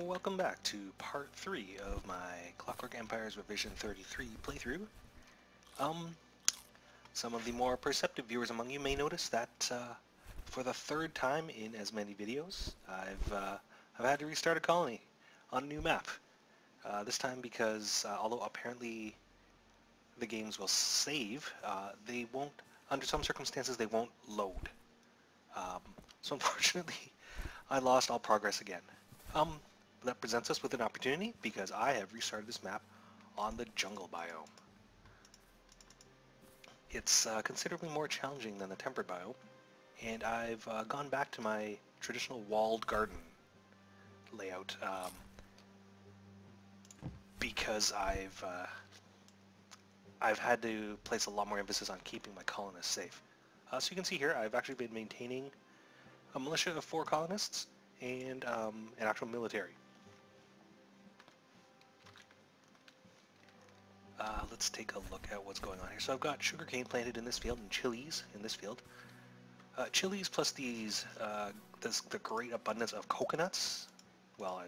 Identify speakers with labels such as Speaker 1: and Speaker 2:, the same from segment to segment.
Speaker 1: Welcome back to part 3 of my Clockwork Empires Revision 33 playthrough. Some of the more perceptive viewers among you may notice that for the third time in as many videos, I've had to restart a colony on a new map. This time because although apparently the games will save, they won't, under some circumstances, they won't load. So unfortunately, I lost all progress again. That presents us with an opportunity because I have restarted this map on the jungle biome. It's considerably more challenging than the temperate biome, and I've gone back to my traditional walled garden layout because I've had to place a lot more emphasis on keeping my colonists safe. So you can see here I've actually been maintaining a militia of 4 colonists and an actual military. Let's take a look at what's going on here. So I've got sugarcane planted in this field and chilies in this field. Chilies plus the great abundance of coconuts. Well,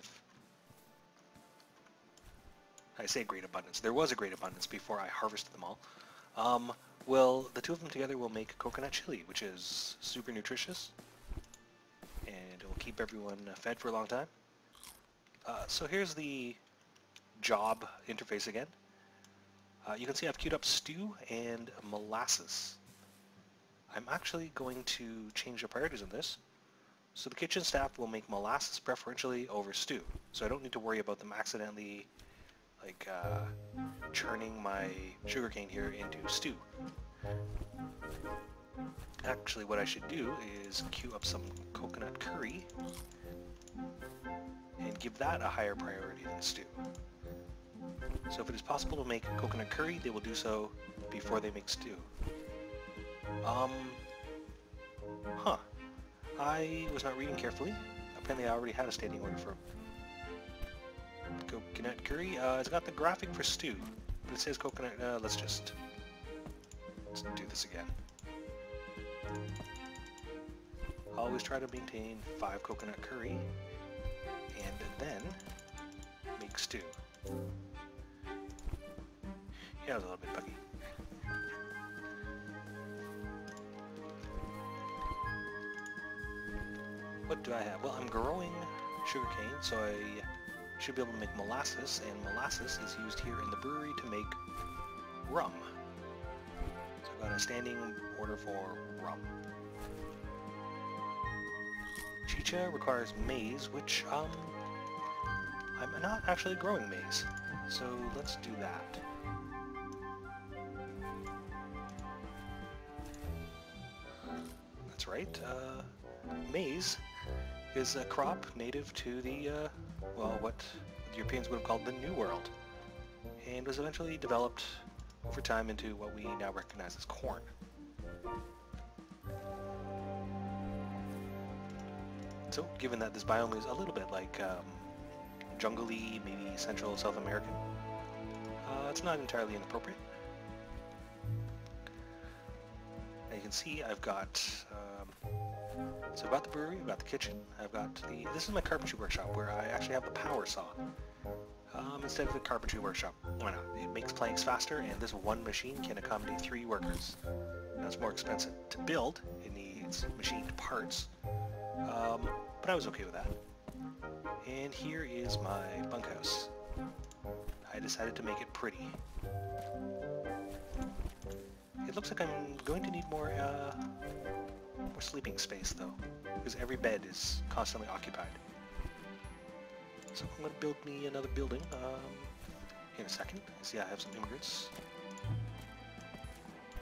Speaker 1: I say great abundance. There was a great abundance before I harvested them all. Well, the two of them together will make coconut chili, which is super nutritious, and it will keep everyone fed for a long time. So here's the job interface again. You can see I've queued up stew and molasses. I'm actually going to change the priorities on this. So the kitchen staff will make molasses preferentially over stew. So I don't need to worry about them accidentally churning my sugarcane here into stew. Actually, what I should do is queue up some coconut curry and give that a higher priority than stew. So if it is possible to make coconut curry, they will do so before they make stew. I was not reading carefully. Apparently I already had a standing order for coconut curry. It's got the graphic for stew, but it says coconut. Let's do this again. Always try to maintain 5 coconut curry, and then make stew. Yeah, it was a little bit buggy. What do I have? Well, I'm growing sugarcane, so I should be able to make molasses, and molasses is used here in the brewery to make rum. So I've got a standing order for rum. Chicha requires maize, which I'm not actually growing maize, so let's do that. That's right. Maize is a crop native to the, well, what the Europeans would have called the New World, and was eventually developed over time into what we now recognize as corn. So, given that this biome is a little bit like jungle-y, maybe Central South American, it's not entirely inappropriate. And you can see I've got, so I've got the brewery, I've got the kitchen, I've got this is my carpentry workshop where I actually have the power saw. Instead of the carpentry workshop. Why not? It makes planks faster, and this one machine can accommodate 3 workers. Now it's more expensive to build, it needs machined parts, but I was okay with that. And here is my bunkhouse. I decided to make it pretty. It looks like I'm going to need more sleeping space though, because every bed is constantly occupied. So I'm going to build me another building in a second. See, I have some immigrants.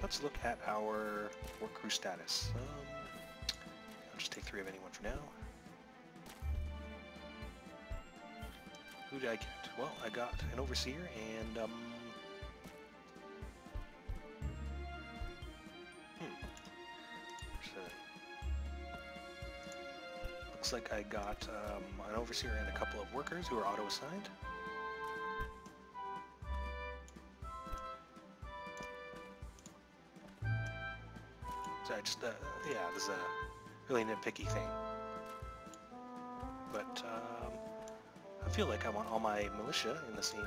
Speaker 1: Let's look at our work crew status. I'll just take 3 of anyone for now. Who did I get? Well, I got an overseer and looks like I got an overseer and a couple of workers who are auto-assigned. So I just, yeah, this is a really nitpicky thing. But feel like I want all my militia in the same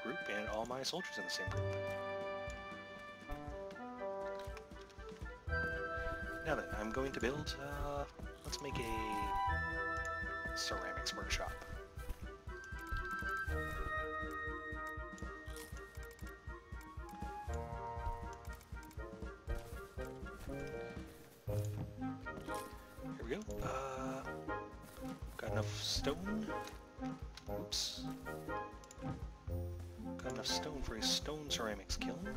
Speaker 1: group and all my soldiers in the same group. Now then, I'm going to build, let's make a ceramics workshop. Here we go. Got enough stone. Oops. Got enough stone for a stone ceramics kiln.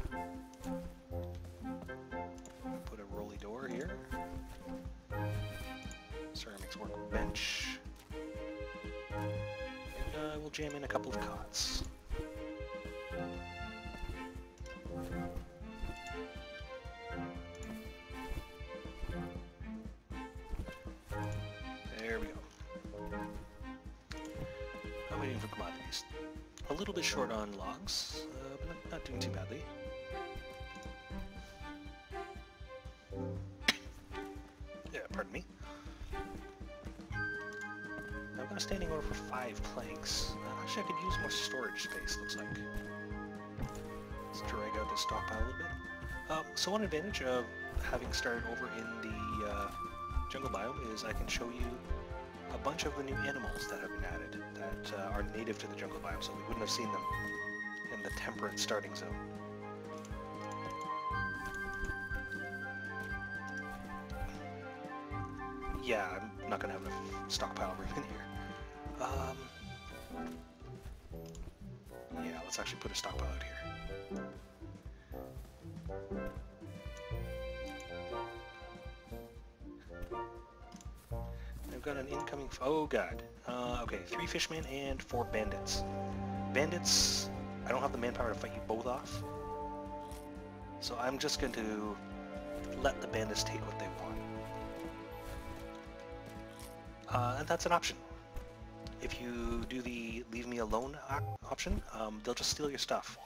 Speaker 1: Put a rolly door here. Ceramics workbench. And we'll jam in a couple of cots. There we go. I'm waiting for commodities. A little bit short on logs, but not doing too badly. Yeah, pardon me. I've got a standing order for 5 planks. Actually, I could use more storage space, looks like. Let's drag out the stockpile a little bit. So one advantage of having started over in the jungle biome is I can show you a bunch of the new animals that have been added that are native to the jungle biome, so we wouldn't have seen them in the temperate starting zone. Yeah, I'm not going to have enough stockpile room in here. Yeah, let's actually put a stockpile out here. I've got an incoming... Oh god. Okay, 3 fishmen and 4 bandits. Bandits, I don't have the manpower to fight you both off. So I'm just going to let the bandits take what they want. And that's an option. If you do the leave me alone option, they'll just steal your stuff.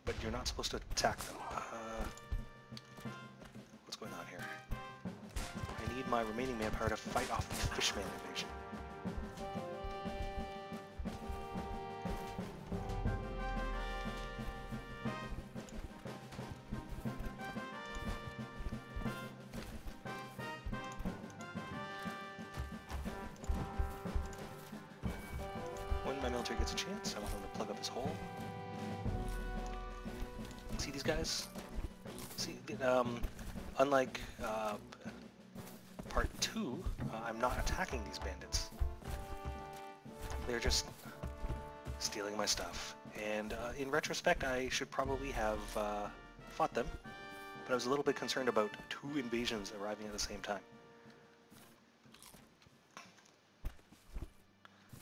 Speaker 1: But you're not supposed to attack them. What's going on here? I need my remaining manpower to fight off the fishman invasion. When my military gets a chance, I want them to plug up this hole. See these guys? See, unlike part 2, I'm not attacking these bandits. They're just stealing my stuff. And in retrospect, I should probably have fought them, but I was a little bit concerned about 2 invasions arriving at the same time.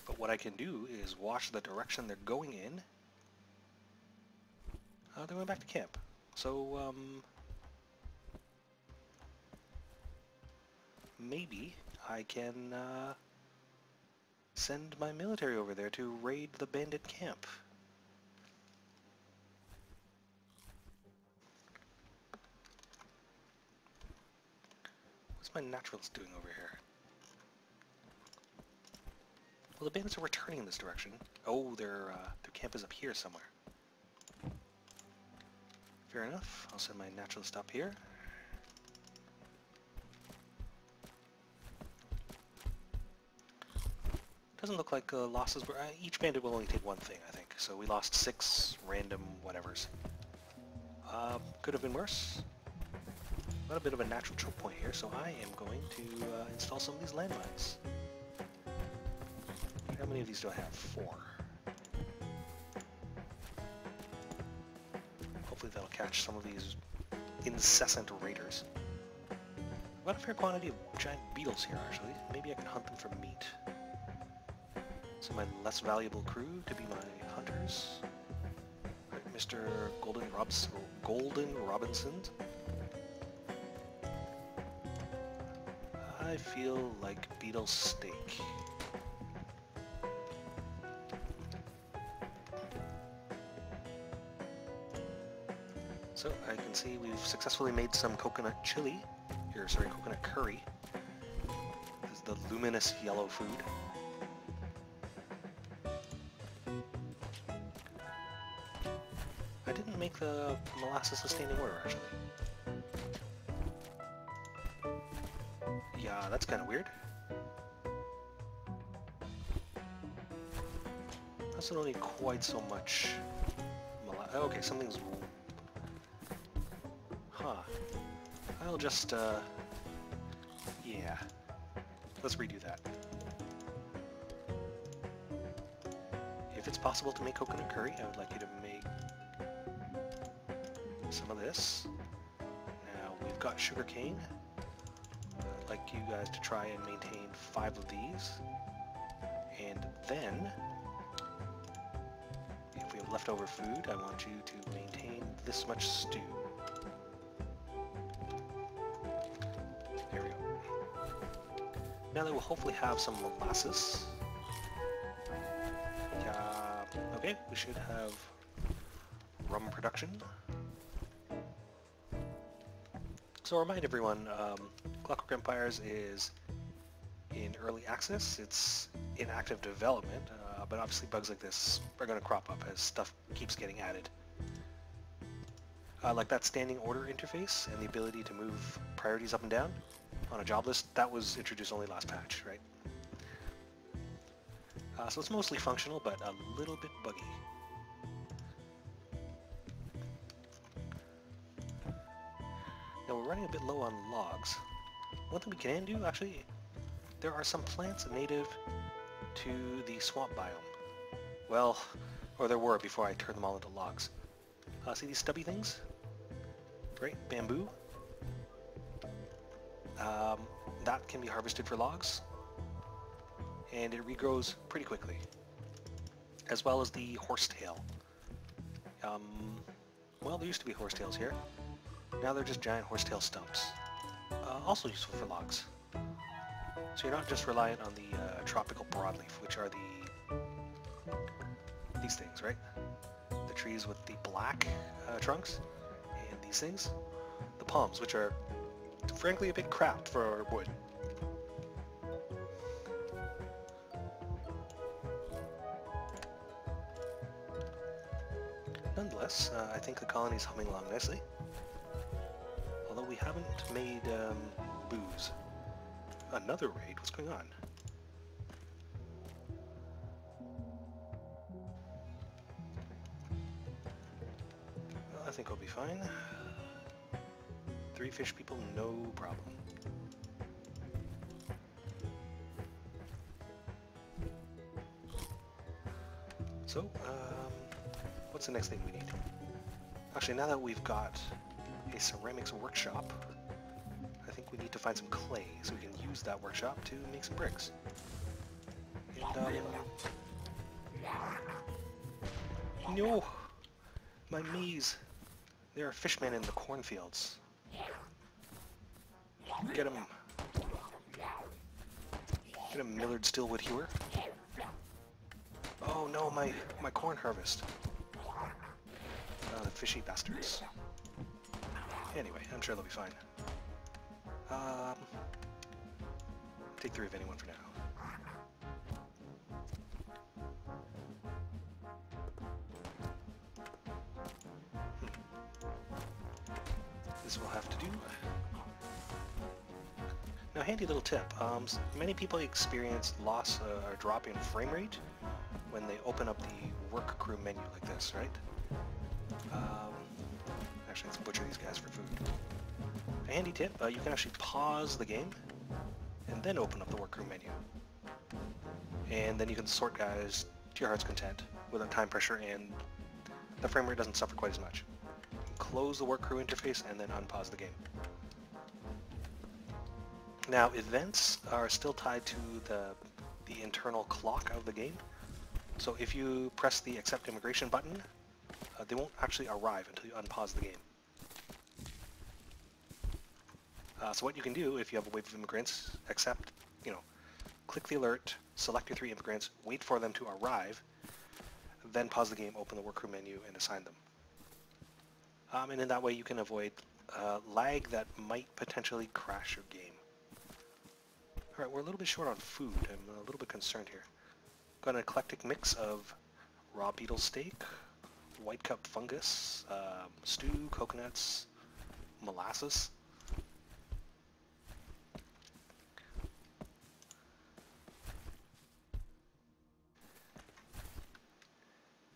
Speaker 1: But what I can do is watch the direction they're going in. They're going back to camp. So, maybe I can send my military over there to raid the bandit camp. What's my naturals doing over here? Well, the bandits are returning in this direction. Oh, their camp is up here somewhere. Fair enough. I'll send my naturalist up here. Doesn't look like losses were... each bandit will only take 1 thing, I think. So we lost 6 random whatevers. Could have been worse. Got a bit of a natural choke point here, so I am going to install some of these landmines. How many of these do I have? 4. Hopefully that'll catch some of these incessant raiders. I've got a fair quantity of giant beetles here, actually. Maybe I can hunt them for meat. So my less valuable crew to be my hunters. Right, Mr. Golden Robinson. I feel like beetle steak. So I can see we've successfully made some coconut chili, or sorry, coconut curry. This is the luminous yellow food. make the molasses a standing order, actually. Yeah, that's kind of weird. That's not only quite so much molasses. Okay, something's... Huh. I'll just, yeah. Let's redo that. If it's possible to make coconut curry, I would like you to make some of this. Now, we've got sugarcane. I'd like you guys to try and maintain 5 of these. And then, if we have leftover food, I want you to maintain this much stew. There we go. Now that we'll hopefully have some molasses. Okay, we should have rum production. So I'll remind everyone, Clockwork Empires is in early access. It's in active development, but obviously bugs like this are going to crop up as stuff keeps getting added. Like that standing order interface and the ability to move priorities up and down on a job list, that was introduced only last patch, right? So it's mostly functional, but a little bit buggy. Now we're running a bit low on logs. One thing we can do, actually, there are some plants native to the swamp biome. Well, or there were before I turned them all into logs. See these stubby things? Right, bamboo. That can be harvested for logs. And it regrows pretty quickly, as well as the horsetail. Well, there used to be horsetails here. Now they're just giant horsetail stumps. Also useful for logs. So you're not just reliant on the tropical broadleaf, which are these things, right? The trees with the black trunks, and these things. The palms, which are frankly a bit crap for wood. Nonetheless, I think the colony's humming along nicely. Although we haven't made booze. Another raid? What's going on? Well, I think we'll be fine. 3 fish people, no problem. So, what's the next thing we need? Actually, now that we've got a ceramics workshop, I think we need to find some clay so we can use that workshop to make some bricks. And, no! My maze! There are fishmen in the cornfields. Get him! Get him, Millard Stillwood Hewer. Oh no, my corn harvest. The fishy bastards. Anyway, I'm sure they'll be fine. Take 3 of anyone for now. This will have to do. Now, handy little tip. Many people experience loss or drop in frame rate when they open up the work crew menu like this, right? Actually, let's butcher these guys for food. A handy tip, you can actually pause the game and then open up the work crew menu. And then you can sort guys to your heart's content without time pressure, and the frame rate doesn't suffer quite as much. You can close the work crew interface and then unpause the game. Now, events are still tied to the internal clock of the game. So if you press the accept immigration button, they won't actually arrive until you unpause the game. So what you can do if you have a wave of immigrants, click the alert, select your 3 immigrants, wait for them to arrive, then pause the game, open the work crew menu, and assign them. And in that way you can avoid lag that might potentially crash your game. Alright, we're a little bit short on food. I'm a little bit concerned here. Got an eclectic mix of raw beetle steak, white cup fungus, stew, coconuts, molasses.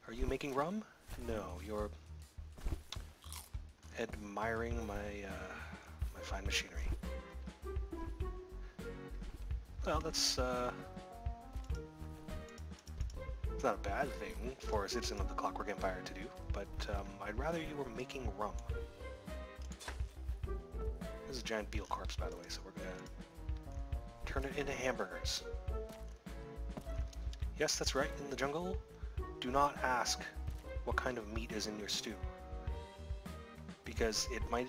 Speaker 1: Are you making rum? No, you're admiring my my fine machinery. Well, that's it's not a bad thing for a citizen of the Clockwork Empire to do, but I'd rather you were making rum. This is a giant beetle corpse, by the way, so we're gonna turn it into hamburgers. Yes, that's right, in the jungle, do not ask what kind of meat is in your stew, because it might,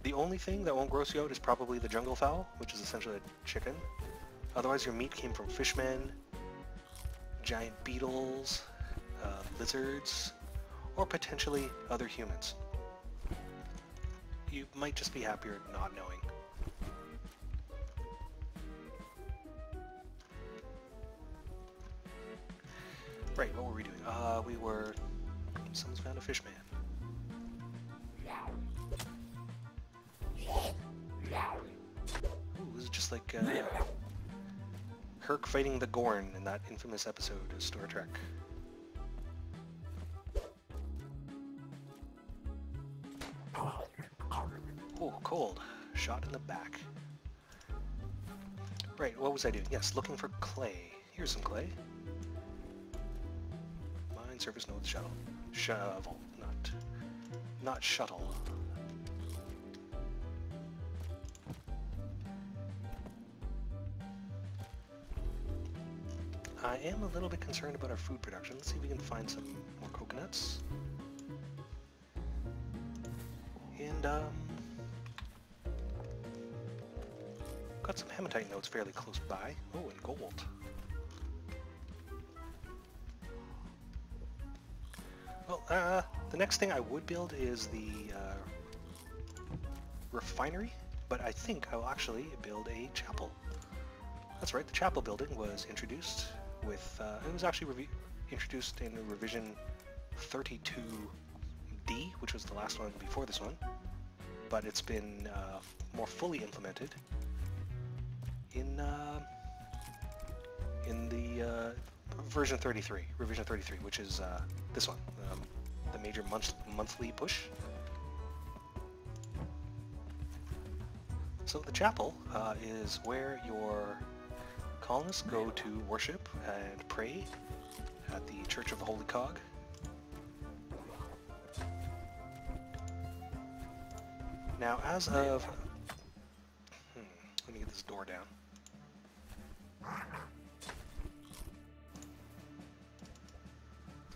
Speaker 1: the only thing that won't gross you out is probably the jungle fowl, which is essentially a chicken. Otherwise your meat came from fishmen, giant beetles, lizards, or potentially other humans. You might just be happier not knowing. Right, what were we doing? Someone's found a fish man. Ooh, this is just like Kirk fighting the Gorn in that infamous episode of Star Trek. Oh, cold. Shot in the back. Right, what was I doing? Yes, looking for clay. Here's some clay. Mine surface node shuttle. Shovel, not shuttle. I am a little bit concerned about our food production. Let's see if we can find some more coconuts. And, got some hematite nodes fairly close by. Oh, and gold. Well, the next thing I would build is the refinery, but I think I will actually build a chapel. That's right, the chapel building was introduced with, it was actually introduced in revision 32D, which was the last one before this one, but it's been more fully implemented in the version 33, revision 33, which is this one, the major monthly push. So the chapel is where your colonists go to worship and pray at the Church of the Holy Cog. Now, as of... let me get this door down.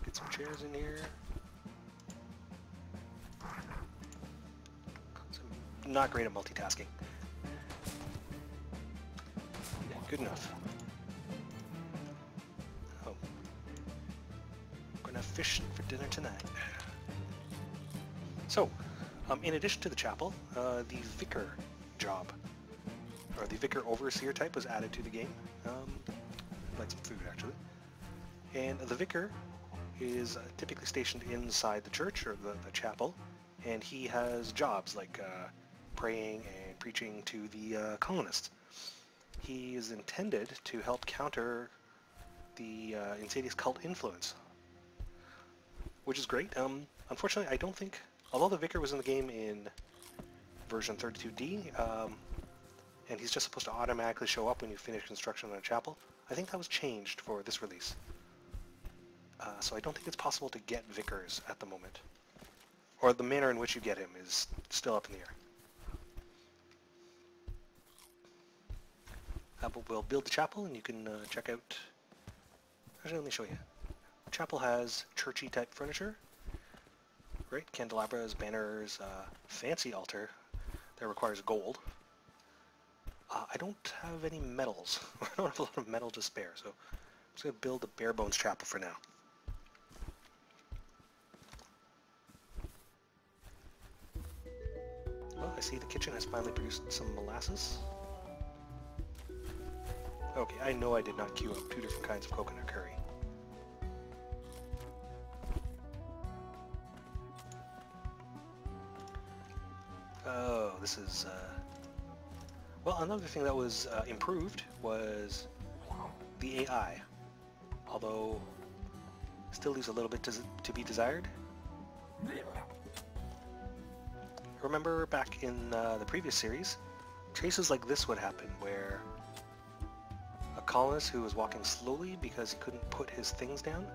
Speaker 1: Get some chairs in here. I'm not great at multitasking. Yeah, good enough. Oh. I'm gonna have fish for dinner tonight. So, in addition to the chapel, the vicar job, or the vicar overseer type, was added to the game. I'd like some food, actually. And the vicar is typically stationed inside the church, or the chapel, and he has jobs like praying and preaching to the colonists. He is intended to help counter the insidious cult influence, which is great. Unfortunately, I don't think, although the vicar was in the game in version 32D, and he's just supposed to automatically show up when you finish construction on a chapel, I think that was changed for this release. So I don't think it's possible to get vicars at the moment. Or the manner in which you get him is still up in the air. But we'll build the chapel and you can check out... Actually, let me show you. The chapel has churchy type furniture. Right? Candelabras, banners, fancy altar that requires gold. I don't have any metals. I don't have a lot of metal to spare, so I'm just going to build a bare bones chapel for now. Well, I see the kitchen has finally produced some molasses. Okay, I know I did not queue up 2 different kinds of coconut curry. this is... Well, another thing that was improved was the AI. Although, still leaves a little bit to be desired. Remember back in the previous series, chases like this would happen, where a colonist who was walking slowly because he couldn't put his things down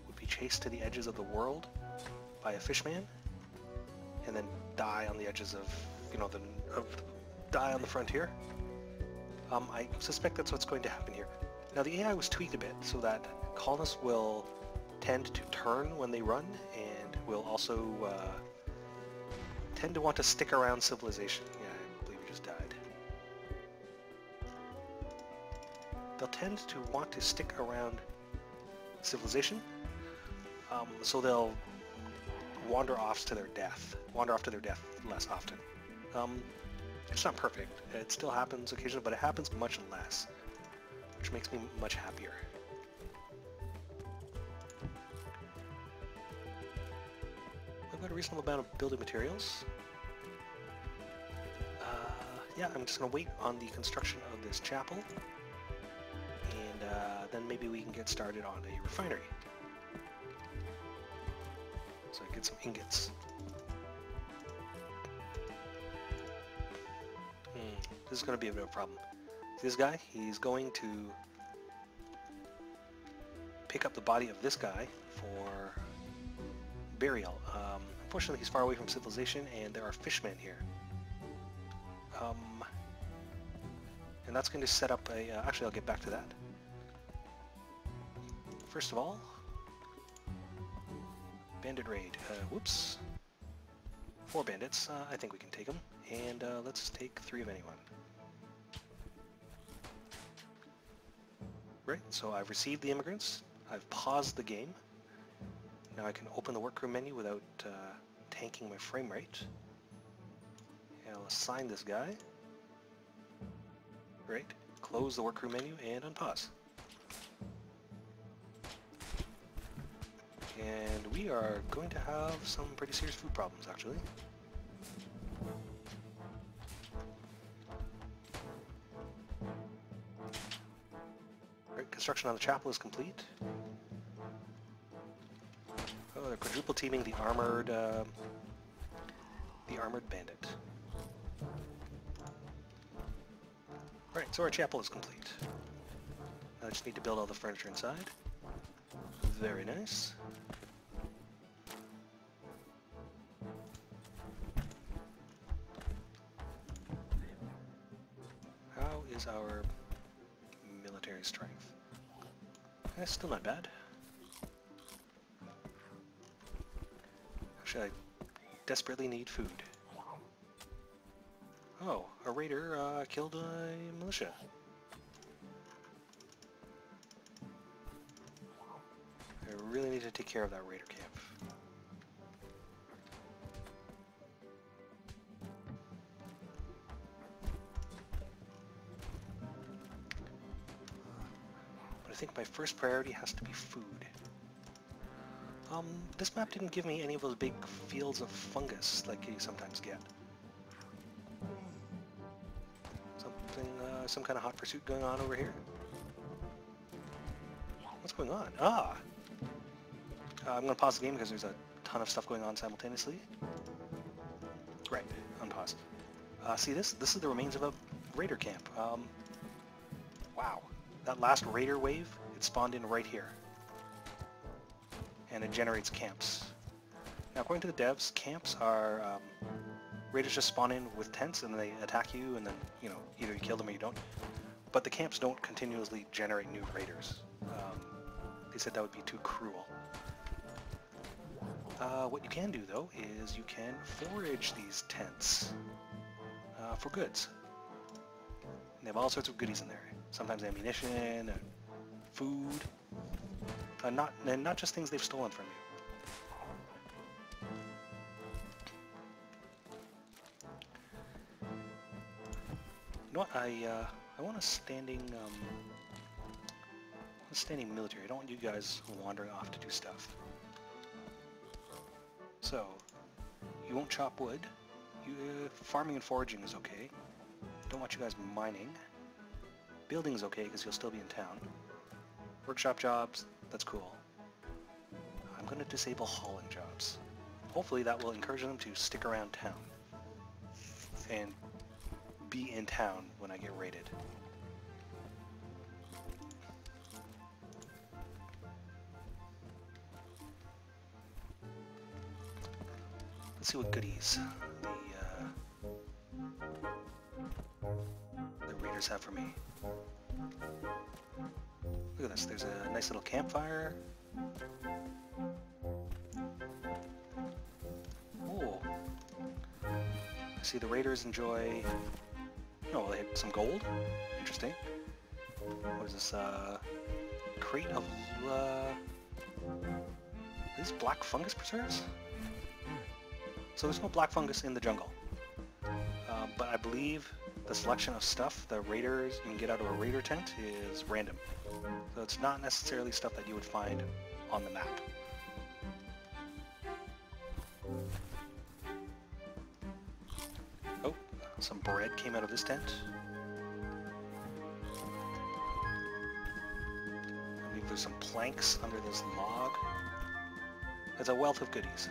Speaker 1: would be chased to the edges of the world by a fishman, and then die on the edges of, you know, die on the frontier. I suspect that's what's going to happen here. Now the AI was tweaked a bit so that colonists will tend to turn when they run, and will also tend to want to stick around civilization. Yeah, I believe you just died. They'll tend to want to stick around civilization, so they'll wander off to their death less often. It's not perfect. It still happens occasionally, but it happens much less, which makes me much happier. I've got a reasonable amount of building materials. Yeah, I'm just going to wait on the construction of this chapel, and then maybe we can get started on a refinery. So I get some ingots. This is going to be a bit of a problem. See this guy? He's going to pick up the body of this guy for burial. Unfortunately, he's far away from civilization, and there are fishmen here. And that's going to set up a... actually, I'll get back to that. First of all, bandit raid. Whoops. 4 bandits. I think we can take them. And let's take 3 of anyone. Right, so I've received the immigrants. I've paused the game. Now I can open the workroom menu without tanking my frame rate. And I'll assign this guy. Right, close the workroom menu and unpause. And we are going to have some pretty serious food problems, actually. Right, construction on the chapel is complete. Oh, they're quadruple teaming the armored bandit. Right, so our chapel is complete. I just need to build all the furniture inside. Very nice. How is our military strength? That's still not bad. Actually, I desperately need food. Oh, a raider killed a militia. I really need to take care of that raider camp. But I think my first priority has to be food. This map didn't give me any of those big fields of fungus like you sometimes get. Some kind of hot pursuit going on over here? What's going on? Ah! I'm going to pause the game because there's a ton of stuff going on simultaneously. Right, unpause. See this? This is the remains of a raider camp. Wow. That last raider wave, it spawned in right here. And it generates camps. Now, according to the devs, camps are... raiders just spawn in with tents and they attack you, and then, you know, either you kill them or you don't. But the camps don't continuously generate new raiders. They said that would be too cruel. What you can do, though, is you can forage these tents for goods. And they have all sorts of goodies in there. Sometimes ammunition and food. Not just things they've stolen from you. You know what? I want a standing military. I don't want you guys wandering off to do stuff. So, you won't chop wood. Farming and foraging is okay. Don't want you guys mining. Building's okay because you'll still be in town. Workshop jobs, that's cool. I'm going to disable hauling jobs. Hopefully that will encourage them to stick around town. And be in town when I get raided. Let's see what goodies the raiders have for me. Look at this, there's a nice little campfire. Oh, I see the raiders enjoy, oh, they have some gold. Interesting. What is this, crate of, these black fungus preserves? So there's no black fungus in the jungle. But I believe the selection of stuff the raiders you can get out of a raider tent is random. So it's not necessarily stuff that you would find on the map. Oh, some bread came out of this tent. I believe there's some planks under this log. It's a wealth of goodies.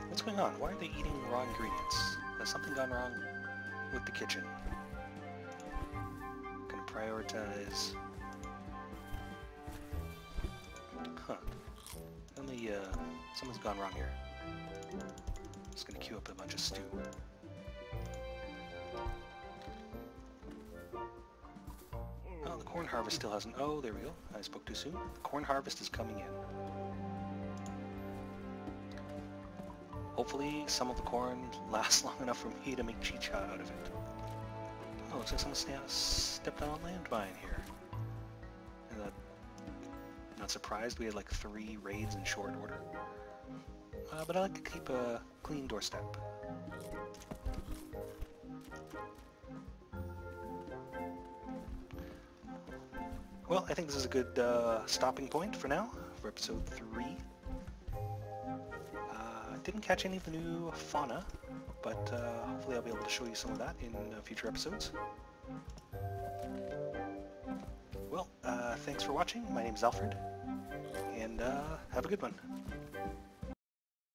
Speaker 1: What's going on? Why are they eating raw ingredients? Has something gone wrong with the kitchen? I'm gonna prioritize... Huh. Something's gone wrong here. Just gonna queue up a bunch of stew. Oh, the corn harvest still hasn't... Oh, there we go. I spoke too soon. The corn harvest is coming in. Hopefully some of the corn lasts long enough for me to make chicha out of it. Oh, looks like someone stepped on a landmine here. And not surprised, we had like 3 raids in short order. But I like to keep a clean doorstep. Well, I think this is a good stopping point for now, for episode 3. Didn't catch any of the new fauna, but hopefully I'll be able to show you some of that in future episodes. Well, thanks for watching. My name's Alfred, and have a good one.